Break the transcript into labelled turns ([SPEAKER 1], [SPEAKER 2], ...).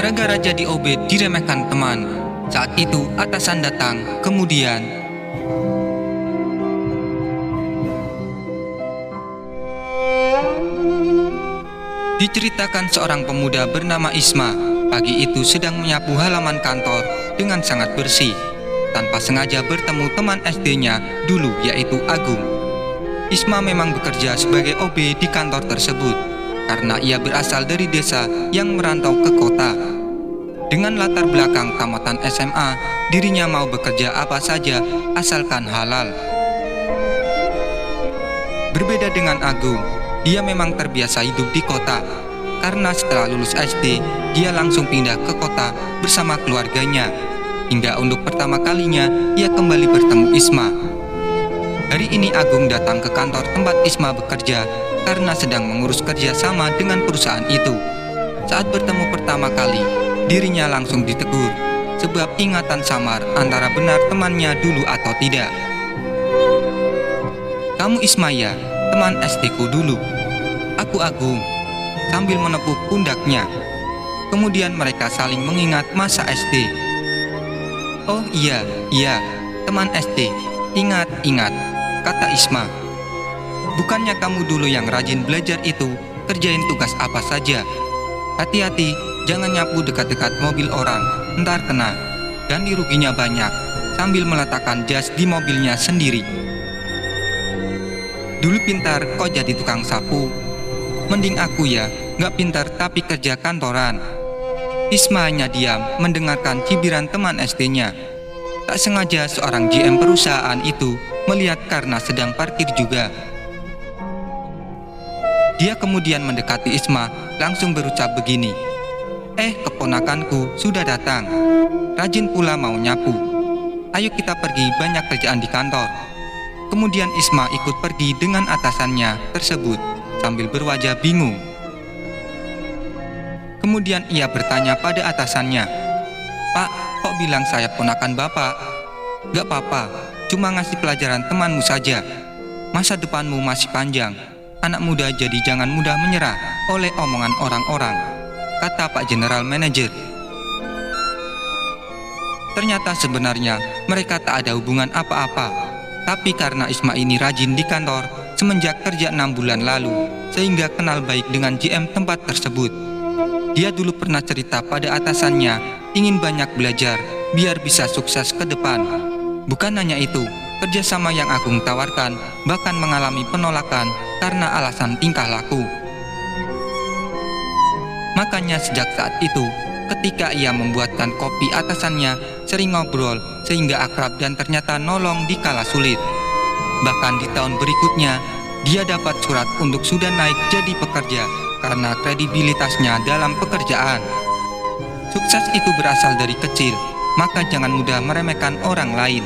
[SPEAKER 1] Gara-gara jadi OB diremehkan teman. Saat itu atasan datang, kemudian diceritakan seorang pemuda bernama Isma pagi itu sedang menyapu halaman kantor dengan sangat bersih. Tanpa sengaja bertemu teman SD-nya dulu, yaitu Agung. Isma memang bekerja sebagai OB di kantor tersebut karena ia berasal dari desa yang merantau ke kota. Dengan latar belakang tamatan SMA, dirinya mau bekerja apa saja asalkan halal. Berbeda dengan Agung, dia memang terbiasa hidup di kota. Karena setelah lulus SD, dia langsung pindah ke kota bersama keluarganya. Hingga untuk pertama kalinya, ia kembali bertemu Isma. Hari ini Agung datang ke kantor tempat Isma bekerja karena sedang mengurus kerja sama dengan perusahaan itu. Saat bertemu pertama kali, dirinya langsung ditegur, sebab ingatan samar antara benar temannya dulu atau tidak. "Kamu Isma ya, teman SD-ku dulu." "Aku Agung," sambil menepuk pundaknya. Kemudian mereka saling mengingat masa SD. "Oh iya, teman SD. Ingat," kata Isma. "Bukannya kamu dulu yang rajin belajar itu, kerjain tugas apa saja. Hati-hati, jangan nyapu dekat-dekat mobil orang, ntar kena. Ganti ruginya banyak," sambil meletakkan jas di mobilnya sendiri. "Dulu pintar kok jadi tukang sapu. Mending aku ya, gak pintar tapi kerja kantoran." Isma hanya diam mendengarkan cibiran teman SD-nya. Tak sengaja seorang GM perusahaan itu melihat karena sedang parkir juga. Dia kemudian mendekati Isma, langsung berucap begini, "Keponakanku sudah datang. Rajin pula mau nyapu. Ayo kita pergi, banyak kerjaan di kantor." Kemudian Isma ikut pergi dengan atasannya tersebut sambil berwajah bingung. Kemudian ia bertanya pada atasannya, "Pak, kok bilang saya ponakan Bapak?" "Gak apa-apa, cuma ngasih pelajaran temanmu saja. Masa depanmu masih panjang. Anak muda jadi jangan mudah menyerah oleh omongan orang-orang," kata Pak General Manager. Ternyata sebenarnya mereka tak ada hubungan apa-apa. Tapi karena Isma ini rajin di kantor semenjak kerja 6 bulan lalu, sehingga kenal baik dengan GM tempat tersebut. Dia dulu pernah cerita pada atasannya ingin banyak belajar biar bisa sukses ke depan. Bukan hanya itu, kerjasama yang Agung tawarkan bahkan mengalami penolakan karena alasan tingkah laku. Makanya sejak saat itu, ketika ia membuatkan kopi atasannya sering ngobrol sehingga akrab dan ternyata nolong di kala sulit. Bahkan di tahun berikutnya, dia dapat surat untuk sudah naik jadi pekerja karena kredibilitasnya dalam pekerjaan. Sukses itu berasal dari kecil, maka jangan mudah meremehkan orang lain.